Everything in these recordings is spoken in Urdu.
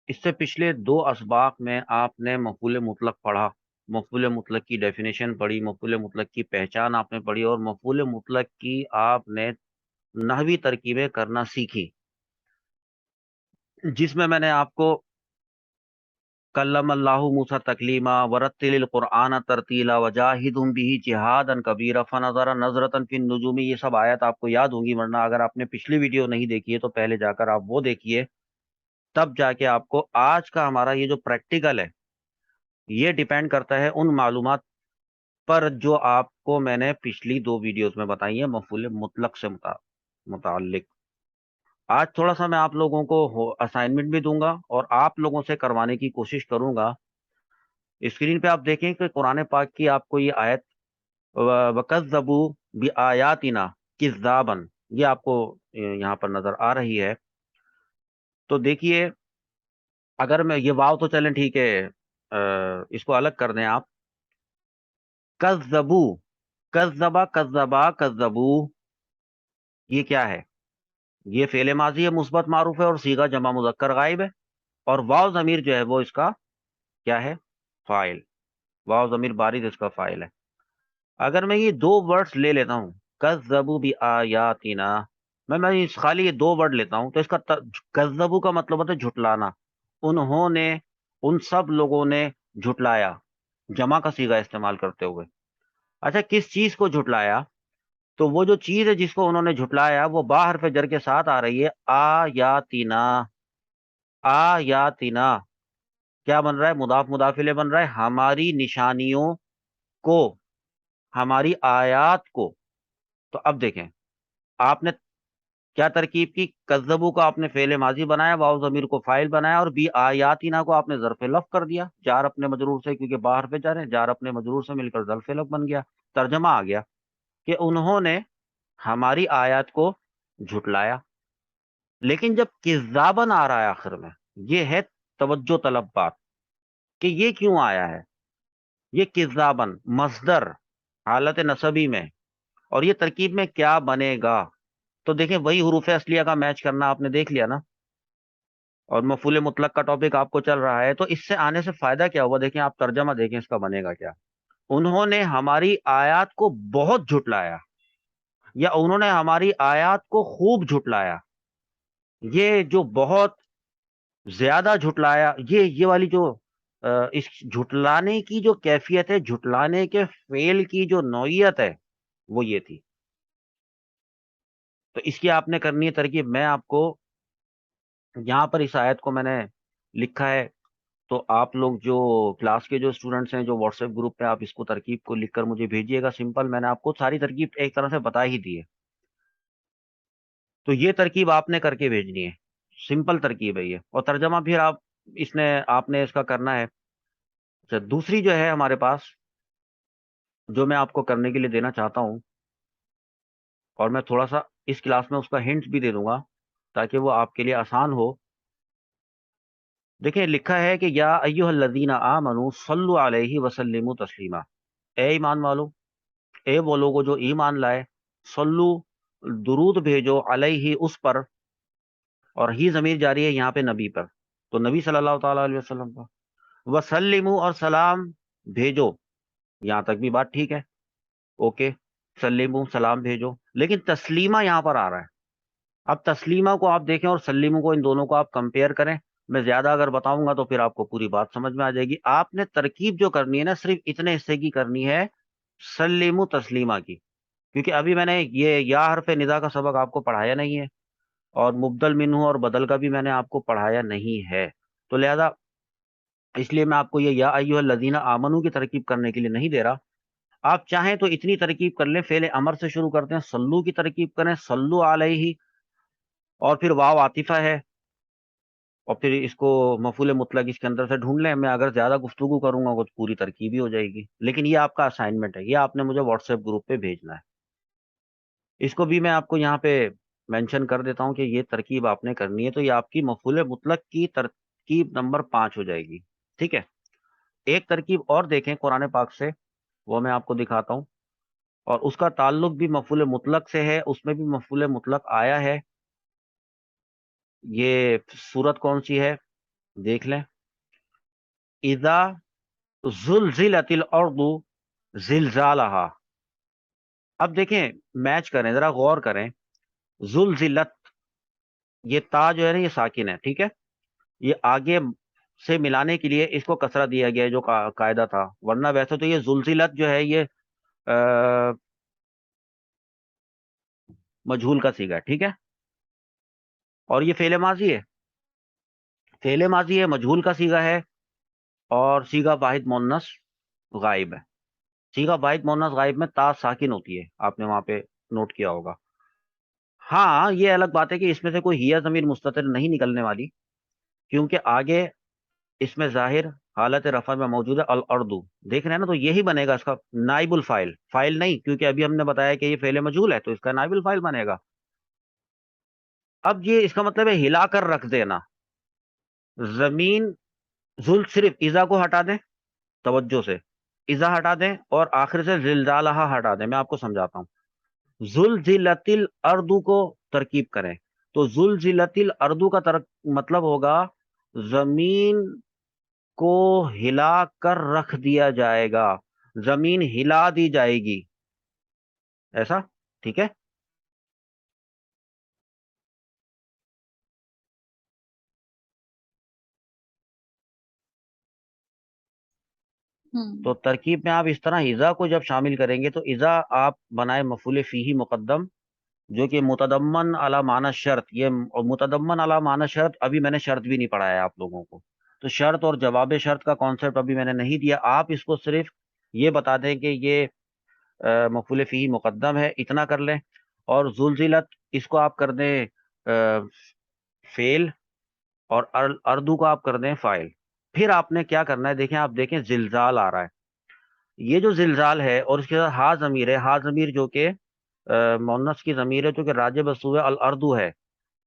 اس سے پچھلے 2 اسباق میں آپ نے مفعول مطلق پڑھا، مفعول مطلق کی ڈیفینیشن پڑھی، مفعول مطلق کی پہچان آپ نے پڑھی، اور مفعول مطلق کی آپ نے نحوی ترکیبیں کرنا سیکھی، جس میں نے آپ کو کلم اللہ موسیٰ تکلیما ورتل القرآن ترتیلا وجاہدہم بہ جہادا کبیرا فنظر نظرۃ فی النجوم، یہ سب آیت آپ کو یاد ہوں گی، ورنہ اگر آپ نے پچھلی ویڈیو نہیں دیکھی ہے تو پہلے جا کر آپ وہ دیکھیے، تب جا کے آپ کو آج کا ہمارا یہ جو پریکٹیکل ہے یہ ڈیپینڈ کرتا ہے ان معلومات پر جو آپ کو میں نے پچھلی 2 ویڈیوز میں بتائی ہیں مفعول مطلق سے متعلق۔ آج تھوڑا سا میں آپ لوگوں کو اسائنمنٹ بھی دوں گا اور آپ لوگوں سے کروانے کی کوشش کروں گا۔ اسکرین پہ آپ دیکھیں کہ قرآن پاک کی آپ کو یہ آیت وَكَذَّبُوا بِآيَاتِنَا كِذَّابًا یہ آپ کو یہاں پر نظر آ رہی ہے۔ تو دیکھیے، اگر میں یہ واو تو چلیں ٹھیک ہے، اس کو الگ کر دیں آپ، کذبو، کذبا کذبا کذبو، یہ کیا ہے؟ یہ فعل ماضی ہے، مثبت معروف ہے اور صیغہ جمع مذکر غائب ہے، اور واو ضمیر جو ہے وہ اس کا کیا ہے؟ فاعل، واو ضمیر بارد اس کا فاعل ہے۔ اگر میں یہ 2 ورڈز لے لیتا ہوں، کذبوا بآیاتنا، میں خالی یہ 2 ورڈ لیتا ہوں، تو اس کا کذبوا کا مطلب ہوتا ہے جھٹلانا، انہوں نے، ان سب لوگوں نے جھٹلایا، جمع کا صیغہ استعمال کرتے ہوئے۔ اچھا، کس چیز کو جھٹلایا؟ تو وہ جو چیز ہے جس کو انہوں نے جھٹلایا وہ با حرف جر کے ساتھ آ رہی ہے، آیاتنا، آیاتنا کیا بن رہا ہے؟ مضاف مضاف الیہ بن رہا ہے، ہماری نشانیوں کو، ہماری آیات کو۔ تو اب دیکھیں، آپ نے کیا ترکیب کی؟ کذبو کا آپ نے فعل ماضی بنایا، واو ضمیر کو فاعل بنایا، اور بی آیاتنا کو آپ نے ظرف لفظ کر دیا، جار اپنے مجرور سے، کیونکہ با حرف جر ہے، جار اپنے مجرور سے مل کر ظرف لفظ بن گیا۔ ترجمہ آ گیا کہ انہوں نے ہماری آیات کو جھٹلایا۔ لیکن جب کذابن آ رہا ہے آخر میں، یہ ہے توجہ طلب بات کہ یہ کیوں آیا ہے؟ یہ کذابن مصدر حالت نصبی میں، اور یہ ترکیب میں کیا بنے گا؟ تو دیکھیں، وہی حروف اصلیہ کا میچ کرنا آپ نے دیکھ لیا نا، اور مفعول مطلق کا ٹاپک آپ کو چل رہا ہے، تو اس سے آنے سے فائدہ کیا ہوا؟ دیکھیں آپ ترجمہ دیکھیں اس کا بنے گا کیا۔ انہوں نے ہماری آیات کو بہت جھٹلایا، یا انہوں نے ہماری آیات کو خوب جھٹلایا۔ یہ جو بہت زیادہ جھٹلایا، یہ والی جو اس جھٹلانے کی جو کیفیت ہے، جھٹلانے کے فعل کی جو نوعیت ہے، وہ یہ تھی۔ تو اس کی آپ نے کرنی ہے ترکیب، میں آپ کو یہاں پر اس آیت کو میں نے لکھا ہے، تو آپ لوگ جو کلاس کے جو اسٹوڈنٹس ہیں جو واٹس ایپ گروپ پہ، آپ اس کو ترکیب کو لکھ کر مجھے بھیجیے گا۔ سمپل، میں نے آپ کو ساری ترکیب ایک طرح سے بتا ہی دی ہے، تو یہ ترکیب آپ نے کر کے بھیجنی ہے، سمپل ترکیب ہے یہ، اور ترجمہ پھر آپ نے اس کا کرنا ہے۔ اچھا، دوسری جو ہے ہمارے پاس، جو میں آپ کو کرنے کے لیے دینا چاہتا ہوں، اور میں تھوڑا سا اس کلاس میں اس کا ہنٹ بھی دے دوں گا تاکہ وہ آپ کے لیے آسان ہو۔ دیکھیں، لکھا ہے کہ یا ایھا الذین آمنوا صلوا علیہ وسلموا تسلیما، اے ایمان والو، اے وہ لوگوں جو ایمان لائے، صلو، درود بھیجو، علیہ، اس پر، اور ہی ضمیر جاری ہے یہاں پہ نبی پر، تو نبی صلی اللہ تعالیٰ علیہ وسلم پر، وسلموا، اور سلام بھیجو، یہاں تک بھی بات ٹھیک ہے، اوکے، سلیمو، سلام بھیجو، لیکن تسلیمہ یہاں پر آ رہا ہے۔ اب تسلیمہ کو آپ دیکھیں اور سلیمو کو، ان دونوں کو آپ کمپیئر کریں، میں زیادہ اگر بتاؤں گا تو پھر آپ کو پوری بات سمجھ میں آ جائے گی۔ آپ نے ترکیب جو کرنی ہے نا، صرف اتنے حصے کی کرنی ہے، سلیمو تسلیمہ کی، کیونکہ ابھی میں نے یہ یا حرف ندا کا سبق آپ کو پڑھایا نہیں ہے، اور مبدل منہ اور بدل کا بھی میں نے آپ کو پڑھایا نہیں ہے، تو لہذا اس لیے میں آپ کو یہ یا ایھا الذین آمنو کی ترکیب کرنے کے لیے نہیں دے رہا۔ آپ چاہیں تو اتنی ترکیب کر لیں، فعل امر سے شروع کرتے ہیں، صلو کی ترکیب کریں، صلو علیہ، اور پھر واو عاطفہ ہے، اور پھر اس کو مفعول مطلق اس کے اندر سے ڈھونڈ لیں۔ میں اگر زیادہ گفتگو کروں گا تو پوری ترکیب ہی ہو جائے گی، لیکن یہ آپ کا اسائنمنٹ ہے، یہ آپ نے مجھے واٹس ایپ گروپ پہ بھیجنا ہے۔ اس کو بھی میں آپ کو یہاں پہ مینشن کر دیتا ہوں کہ یہ ترکیب آپ نے کرنی ہے، تو یہ آپ کی مفعول مطلق کی ترکیب نمبر 5 ہو جائے گی، ٹھیک ہے۔ ایک ترکیب اور دیکھیں قرآن پاک سے، وہ میں آپ کو دکھاتا ہوں، اور اس کا تعلق بھی مفعول مطلق سے ہے، اس میں بھی مفعول مطلق آیا ہے۔ یہ صورت کون سی ہے؟ دیکھ لیں، اذا زلزلت الارض زلزالہا. اب دیکھیں، میچ کریں، ذرا غور کریں. زلزلت، یہ تا جو ہے نا یہ ساکن ہے، ٹھیک ہے. یہ آگے سے ملانے کے لیے اس کو کسرہ دیا گیا ہے، جو قاعدہ تھا، ورنہ ویسے تو یہ زلزلت جو ہے یہ مجہول کا صیغہ ہے، ٹھیک ہے. اور یہ فعل ماضی ہے، فعل ماضی ہے، مجہول کا صیغہ ہے، اور صیغہ واحد مؤنث غائب ہے. صیغہ واحد مؤنث غائب میں تا ساکن ہوتی ہے، آپ نے وہاں پہ نوٹ کیا ہوگا. ہاں، یہ الگ بات ہے کہ اس میں سے کوئی ہیہ ضمیر مستتر نہیں نکلنے والی، کیونکہ آگے اس میں ظاہر حالت رفع میں موجود ہے الاردو، دیکھ رہے ہیں نا، تو یہی بنے گا اس کا نائب الفاعل، فاعل نہیں، کیونکہ ابھی ہم نے بتایا کہ یہ فعل مجہول ہے، تو اس کا نائب الفاعل بنے گا. اب یہ اس کا مطلب ہے ہلا کر رکھ دینا. زمین، صرف ایزا کو ہٹا دیں، توجہ سے ایزا ہٹا دیں، اور آخر سے زلزالہ ہٹا دیں. میں آپ کو سمجھاتا ہوں. زلزلت الارض کو ترکیب کریں، تو زلزلت الارض کا مطلب ہوگا زمین کو ہلا کر رکھ دیا جائے گا، زمین ہلا دی جائے گی، ایسا، ٹھیک ہے. تو ترکیب میں آپ اس طرح اذا کو جب شامل کریں گے، تو اذا آپ بنائے مفعول فیہ مقدم، جو کہ متضمن علی معنی شرط. یہ متضمن علی معنی شرط ابھی میں نے شرط بھی نہیں پڑھایا آپ لوگوں کو، تو شرط اور جواب شرط کا کانسیپٹ ابھی میں نے نہیں دیا. آپ اس کو صرف یہ بتا دیں کہ یہ مفعول فیہ مقدم ہے، اتنا کر لیں. اور زلزلت، اس کو آپ کر دیں فعل، اور اردو کو آپ کر دیں فاعل. پھر آپ نے کیا کرنا ہے، دیکھیں، آپ دیکھیں زلزال آ رہا ہے. یہ جو زلزال ہے، اور اس کے ساتھ ہا ضمیر ہے، ہا ضمیر جو کہ مؤنث کی ضمیر ہے، جو کہ راجع بسو ہے، الاردو ہے.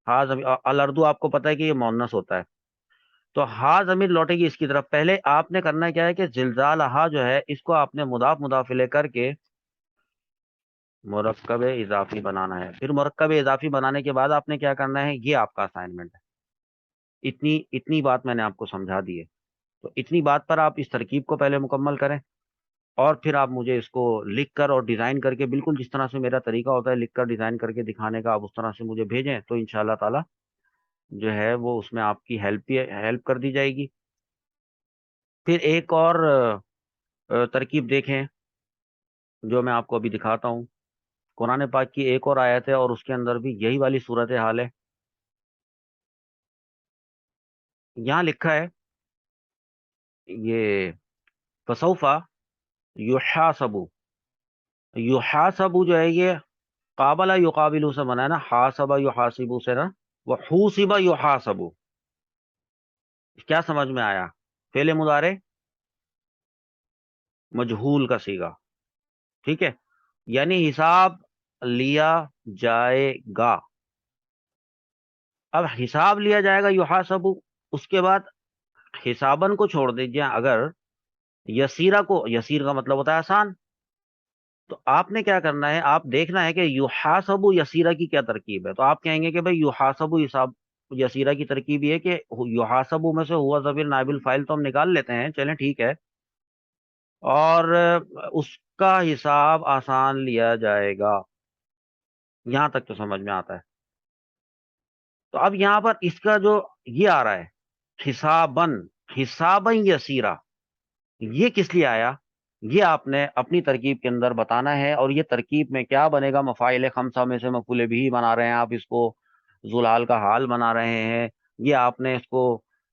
ہا ضمیر الاردو آپ کو پتہ ہے کہ یہ مؤنث ہوتا ہے، تو ہا ضمیر لوٹے گی اس کی طرف. پہلے آپ نے کرنا کیا ہے کہ زلزال ہا جو ہے، اس کو آپ نے مضاف مضاف الیہ کر کے مرکب اضافی بنانا ہے. پھر مرکب اضافی بنانے کے بعد آپ نے کیا کرنا ہے، یہ آپ کا اسائنمنٹ ہے. اتنی بات میں نے آپ کو سمجھا دی ہے. تو اتنی بات پر آپ اس ترکیب کو پہلے مکمل کریں، اور پھر آپ مجھے اس کو لکھ کر اور ڈیزائن کر کے، بالکل جس طرح سے میرا طریقہ ہوتا ہے لکھ کر ڈیزائن کر کے دکھانے کا، آپ اس طرح سے مجھے بھیجیں، تو انشاءاللہ تعالی جو ہے وہ اس میں آپ کی ہیلپ کر دی جائے گی. پھر ایک اور ترکیب دیکھیں جو میں آپ کو ابھی دکھاتا ہوں. قرآن پاک کی ایک اور آیت ہے، اور اس کے اندر بھی یہی والی صورت حال ہے. یہاں لکھا ہے یہ فسوفا یحاسبو. یحاسبو جو ہے یہ قابلہ یقابلو سے بنا ہے نا، حاسبہ یحاسبو سے نا، وہ حوسبہ یحاسبو. کیا سمجھ میں آیا؟ فعل مضارع مجہول کا صیغہ، ٹھیک ہے، یعنی حساب لیا جائے گا. اب حساب لیا جائے گا یحاسبو، اس کے بعد حسابن کو چھوڑ دیجیے. اگر یسیرہ کو، یسیر کا مطلب ہوتا ہے آسان، تو آپ نے کیا کرنا ہے، آپ دیکھنا ہے کہ یحاسبو یسیرہ کی کیا ترکیب ہے. تو آپ کہیں گے کہ بھئی یحاسبو حساب یسیرہ کی ترکیب یہ کہ یحاسبو میں سے ہوا ضمیر نائب الفاعل تو ہم نکال لیتے ہیں، چلیں ٹھیک ہے، اور اس کا حساب آسان لیا جائے گا. یہاں تک تو سمجھ میں آتا ہے. تو اب یہاں پر اس کا جو یہ آ رہا ہے حسابن، حسابن یسیرہ، یہ کس لیے آیا، یہ آپ نے اپنی ترکیب کے اندر بتانا ہے. اور یہ ترکیب میں کیا بنے گا، مفاعل خمسہ میں سے مفعول بھی بنا رہے ہیں آپ، اس کو ذوالحال کا حال بنا رہے ہیں. یہ آپ نے اس کو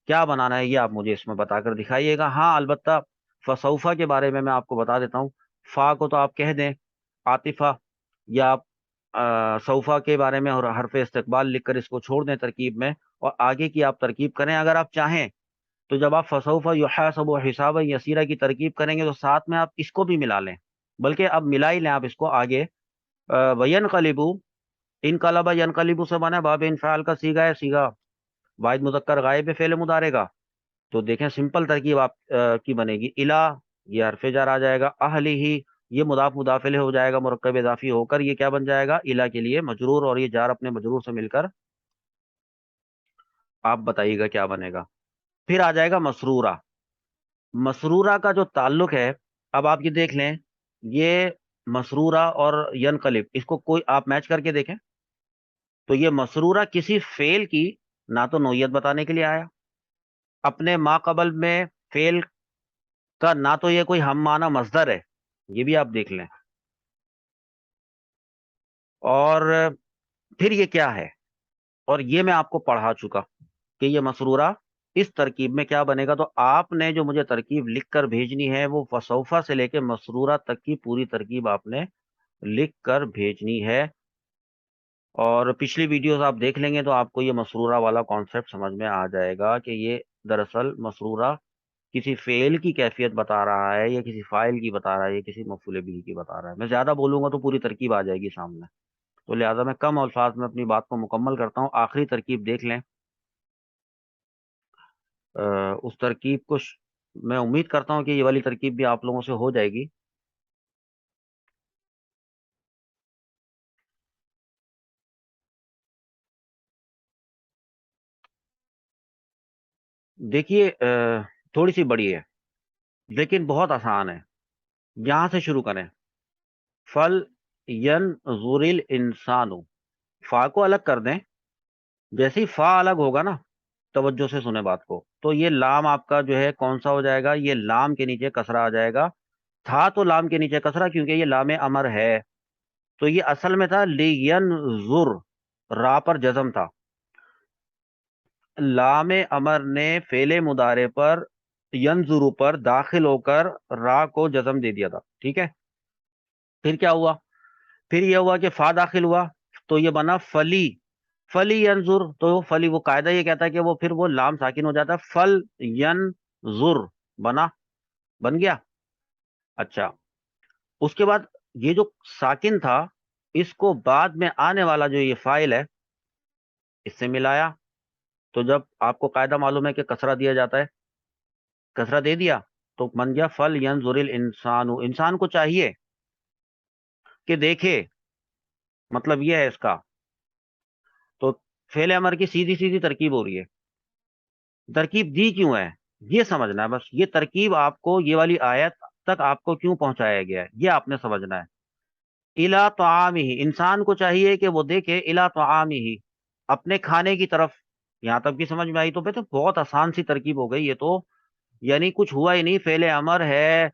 کیا بنانا ہے، یہ آپ مجھے اس میں بتا کر دکھائیے گا. ہاں البتہ فسوفہ کے بارے میں آپ کو بتا دیتا ہوں. فا کو تو آپ کہہ دیں عاطفہ، یا آپ سوفا کے بارے میں اور حرف استقبال لکھ کر اس کو چھوڑ دیں ترکیب میں، اور آگے کی آپ ترکیب کریں. اگر آپ چاہیں تو جب آپ فسوف یحاسب حسابا یسیرہ کی ترکیب کریں گے، تو ساتھ میں آپ اس کو بھی ملا لیں، بلکہ اب ملا ہی لیں آپ اس کو آگے. وینقلبو، انقلب ینقلبو سے بنا باب انفعال کا صیغہ ہے، صیغہ واحد مذکر غائب ہے فعل مضارع کا. تو دیکھیں سمپل ترکیب آپ کی بنے گی. الا، یہ حرف جر آ جائے گا، اہلی ہی، یہ مضاف مضاف الیہ ہو جائے گا، مرکب اضافی ہو کر یہ کیا بن جائے گا، الا کے لیے مجرور، اور یہ جار اپنے مجرور سے مل کر آپ بتائیے گا کیا بنے گا. پھر آ جائے گا مسرورہ. مسرورہ کا جو تعلق ہے، اب آپ یہ دیکھ لیں، یہ مسرورہ اور ینقلب، اس کو کوئی آپ میچ کر کے دیکھیں تو یہ مسرورہ کسی فعل کی نہ تو نوعیت بتانے کے لیے آیا، اپنے ما قبل میں فعل کا نہ تو یہ کوئی ہم معنی مصدر ہے، یہ بھی آپ دیکھ لیں، اور پھر یہ کیا ہے، اور یہ میں آپ کو پڑھا چکا کہ یہ مسرورہ اس ترکیب میں کیا بنے گا. تو آپ نے جو مجھے ترکیب لکھ کر بھیجنی ہے وہ فسوفا سے لے کے مسرورہ تک کی پوری ترکیب آپ نے لکھ کر بھیجنی ہے. اور پچھلی ویڈیوز آپ دیکھ لیں گے تو آپ کو یہ مسرورہ والا کانسیپٹ سمجھ میں آ جائے گا کہ یہ دراصل مسرورہ کسی فعل کی کیفیت بتا رہا ہے، یا کسی فاعل کی بتا رہا ہے، یا کسی مفعول بھی کی بتا رہا ہے. میں زیادہ بولوں گا تو پوری ترکیب آ جائے گی سامنے، تو لہٰذا میں کم الفاظ میں اپنی بات کو مکمل کرتا ہوں. آخری ترکیب دیکھ لیں. اس ترکیب کو میں امید کرتا ہوں کہ یہ والی ترکیب بھی آپ لوگوں سے ہو جائے گی. دیکھیے تھوڑی سی بڑی ہے لیکن بہت آسان ہے. یہاں سے شروع کریں. فل ینظر الانسان، فا کو الگ کر دیں. جیسے ہی فا الگ ہوگا نا، توجہ سے سنیں بات کو، تو یہ لام آپ کا جو ہے کون سا ہو جائے گا؟ یہ لام کے نیچے کسرہ آ جائے گا. تھا تو لام کے نیچے کسرہ کیونکہ یہ لام امر ہے، تو یہ اصل میں تھا لینظر، را پر جزم تھا. لام امر نے فعل مضارع پر ینظر پر داخل ہو کر را کو جزم دے دیا تھا. ٹھیک ہے، پھر کیا ہوا؟ پھر یہ ہوا کہ فا داخل ہوا تو یہ بنا فلی. فلی ینظر، تو فلی وہ قاعدہ یہ کہتا ہے کہ وہ پھر وہ لام ساکن ہو جاتا ہے. فل ینظر بن گیا. اچھا، اس کے بعد یہ جو ساکن تھا، اس کو بعد میں آنے والا جو یہ فاعل ہے اس سے ملایا، تو جب آپ کو قاعدہ معلوم ہے کہ کسرہ دیا جاتا ہے، کسرہ دے دیا تو بن گیا فل ینظر الانسان. انسان کو چاہیے کہ دیکھے، مطلب یہ ہے اس کا. تو فعل امر کی سیدھی سیدھی ترکیب ہو رہی ہے. ترکیب دی کیوں ہے یہ سمجھنا ہے، بس یہ ترکیب آپ کو یہ والی آیت تک آپ کو کیوں پہنچایا گیا ہے یہ آپ نے سمجھنا ہے. الا طعامہ، انسان کو چاہیے کہ وہ دیکھے الا طعامہ، اپنے کھانے کی طرف. یہاں تک بھی سمجھ میں آئی؟ تو بیٹا بہت آسان سی ترکیب ہو گئی یہ تو، یعنی کچھ ہوا ہی نہیں. فعل امر ہے،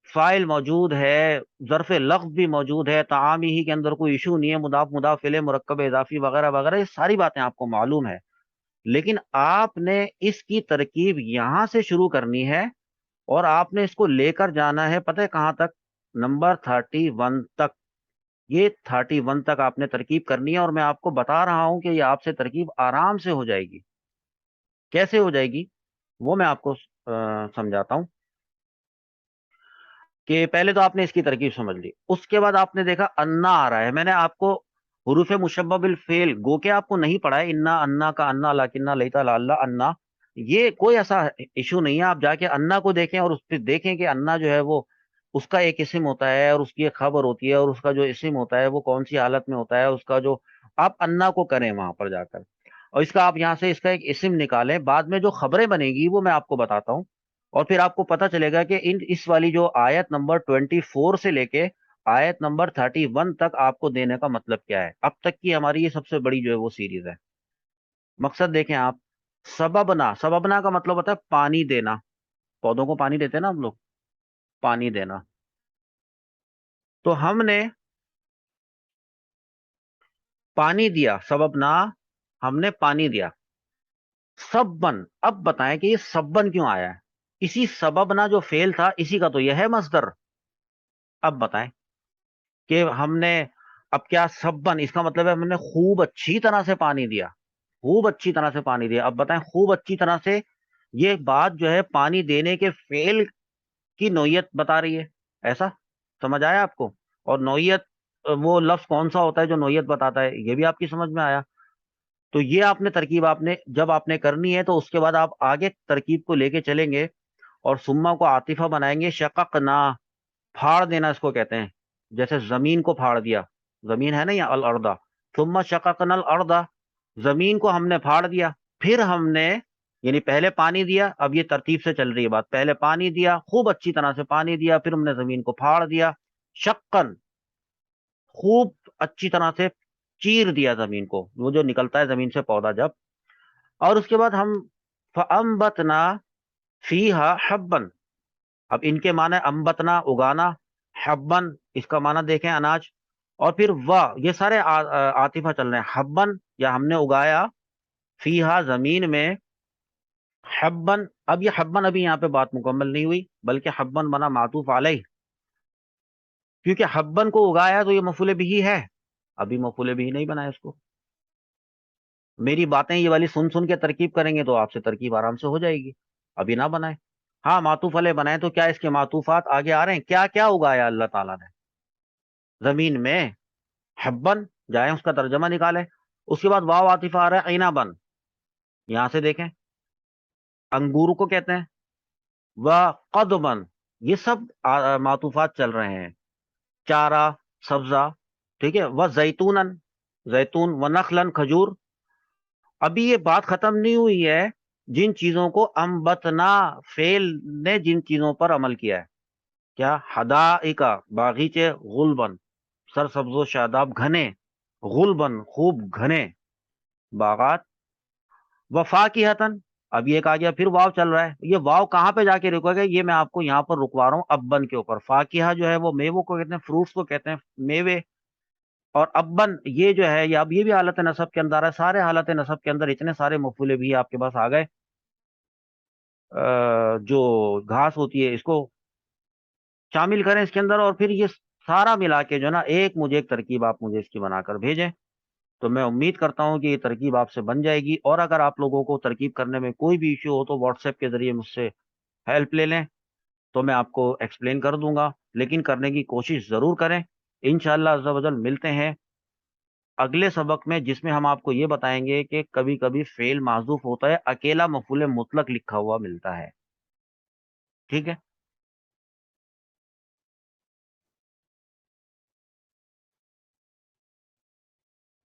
فاعل موجود ہے، ظرف لفظ بھی موجود ہے، طعامی ہی کے اندر کوئی ایشو نہیں ہے، مضاف مضاف فعل مرکب اضافی وغیرہ وغیرہ، یہ ساری باتیں آپ کو معلوم ہے. لیکن آپ نے اس کی ترکیب یہاں سے شروع کرنی ہے، اور آپ نے اس کو لے کر جانا ہے پتہ ہے کہاں تک؟ نمبر 31 تک. یہ 31 تک آپ نے ترکیب کرنی ہے، اور میں آپ کو بتا رہا ہوں کہ یہ آپ سے ترکیب آرام سے ہو جائے گی. کیسے ہو جائے گی وہ میں آپ کو سمجھاتا ہوں. کہ پہلے تو آپ نے اس کی ترکیب سمجھ لی، اس کے بعد آپ نے دیکھا انا آ رہا ہے. میں نے آپ کو حروف مشبہ بالفعل گو کہ آپ کو نہیں پڑھا ہے، انا انا کا انا لکنہ لیتا لالا انا، یہ کوئی ایسا ایشو نہیں ہے. آپ جا کے انا کو دیکھیں اور اس پہ دیکھیں کہ انا جو ہے وہ اس کا ایک اسم ہوتا ہے، اور اس کی ایک خبر ہوتی ہے، اور اس کا جو اسم ہوتا ہے وہ کون سی حالت میں ہوتا ہے، اس کا جو آپ انا کو کریں وہاں پر جا کر، اور اس کا آپ یہاں سے اس کا ایک اسم نکالیں. بعد میں جو خبریں بنے گی وہ میں آپ کو بتاتا ہوں، اور پھر آپ کو پتا چلے گا کہ اس والی جو آیت نمبر 24 سے لے کے آیت نمبر 31 تک آپ کو دینے کا مطلب کیا ہے. اب تک کی ہماری یہ سب سے بڑی جو ہے وہ سیریز ہے. مقصد دیکھیں آپ، سببنا کا مطلب ہوتا ہے پانی دینا. پودوں کو پانی دیتے ہیں نا ہم لوگ، پانی دینا. تو ہم نے پانی دیا، سببنا ہم نے پانی دیا. سبن، اب بتائیں کہ یہ سبن کیوں آیا ہے؟ اسی سببنا جو فعل تھا اسی کا تو یہ ہے مصدر. اب بتائیں کہ ہم نے اب کیا سبن، اس کا مطلب ہے ہم نے خوب اچھی طرح سے پانی دیا، خوب اچھی طرح سے پانی دیا. اب بتائیں خوب اچھی طرح سے، یہ بات جو ہے پانی دینے کے فعل کی نوعیت بتا رہی ہے. ایسا سمجھ آیا آپ کو؟ اور نوعیت وہ لفظ کون سا ہوتا ہے جو نوعیت بتاتا ہے، یہ بھی آپ کی سمجھ میں آیا. تو یہ آپ نے ترکیب آپ نے جب آپ نے کرنی ہے تو اس کے بعد آپ آگے ترکیب کو لے کے چلیں گے، اور سما کو عاطفہ بنائیں گے. شققنا، پھاڑ دینا اس کو کہتے ہیں. جیسے زمین کو پھاڑ دیا، زمین ہے نا یا الارض، ثم شققنا الارض، زمین کو ہم نے پھاڑ دیا. پھر ہم نے یعنی پہلے پانی دیا، اب یہ ترتیب سے چل رہی ہے بات، پہلے پانی دیا، خوب اچھی طرح سے پانی دیا، پھر ہم نے زمین کو پھاڑ دیا، شقن، خوب اچھی طرح سے چیر دیا زمین کو، وہ جو نکلتا ہے زمین سے پودا جب، اور اس کے بعد ہم فَأَنبَتْنَا فِيهَا حَبًّا، اب ان کے معنی انبتنا اگانا، حبن اس کا معنی دیکھیں اناج، اور پھر یہ سارے عاطفہ چل رہے ہیں، حبن یا ہم نے اگایا، فیہا زمین میں، حبن، اب یہ حبن ابھی یہاں پہ بات مکمل نہیں ہوئی، بلکہ حبن بنا معطوف علیہ، کیونکہ حبن کو اگایا تو یہ مفعول بھی ہے، ابھی مفعول بھی نہیں بنا ہے اس کو. میری باتیں یہ والی سن سن کے ترکیب کریں گے تو آپ سے ترکیب آرام سے ہو جائے گی، ابھی نہ بنائیں. ہاں معطوف علیہ بنائیں تو کیا اس کے معطوفات آگے آ رہے ہیں، کیا کیا اگایا اللہ تعالیٰ نے زمین میں، حبن، جائیں اس کا ترجمہ نکالیں. اس کے بعد واو عاطفہ آ رہا ہے عنبن، یہاں سے دیکھیں انگور کو کہتے ہیں، وقضبن، یہ سب معطوفات چل رہے ہیں، چارہ، سبزہ، ٹھیک ہے، وزیتونن، زیتون، ونخلن، کھجور. ابھی یہ بات ختم نہیں ہوئی ہے، جن چیزوں کو انبتنا، فعل نے جن چیزوں پر عمل کیا ہے، کیا، حدائق، باغیچے، غلبن، سرسبز و شاداب، گھنے، غلبن، خوب گھنے باغات، وفاکہتن، اب یہ ایک آ گیا، پھر واو چل رہا ہے، یہ واو کہاں پہ جا کے رکے گا، یہ میں آپ کو یہاں پر رکوا رہا ہوں ابن کے اوپر. فاکہہ جو ہے وہ میووں کو کہتے ہیں، فروٹس کو کہتے ہیں، میوے، اور ابن یہ جو ہے، اب یہ بھی حالت نصب کے اندر ہے، سارے حالت نصب کے اندر اتنے سارے مفعول بھی آپ کے پاس آ گئے. جو گھاس ہوتی ہے اس کو شامل کریں اس کے اندر، اور پھر یہ سارا ملا کے جو ہے نا ایک ترکیب آپ مجھے اس کی بنا کر بھیجیں، تو میں امید کرتا ہوں کہ یہ ترکیب آپ سے بن جائے گی. اور اگر آپ لوگوں کو ترکیب کرنے میں کوئی بھی ایشو ہو تو واٹس ایپ کے ذریعے مجھ سے ہیلپ لے لیں، تو میں آپ کو ایکسپلین کر دوں گا، لیکن کرنے کی کوشش ضرور کریں. انشاءاللہ عز و جل ملتے ہیں اگلے سبق میں، جس میں ہم آپ کو یہ بتائیں گے کہ کبھی کبھی فعل محذوف ہوتا ہے، اکیلا مفعول مطلق لکھا ہوا ملتا ہے. ٹھیک ہے.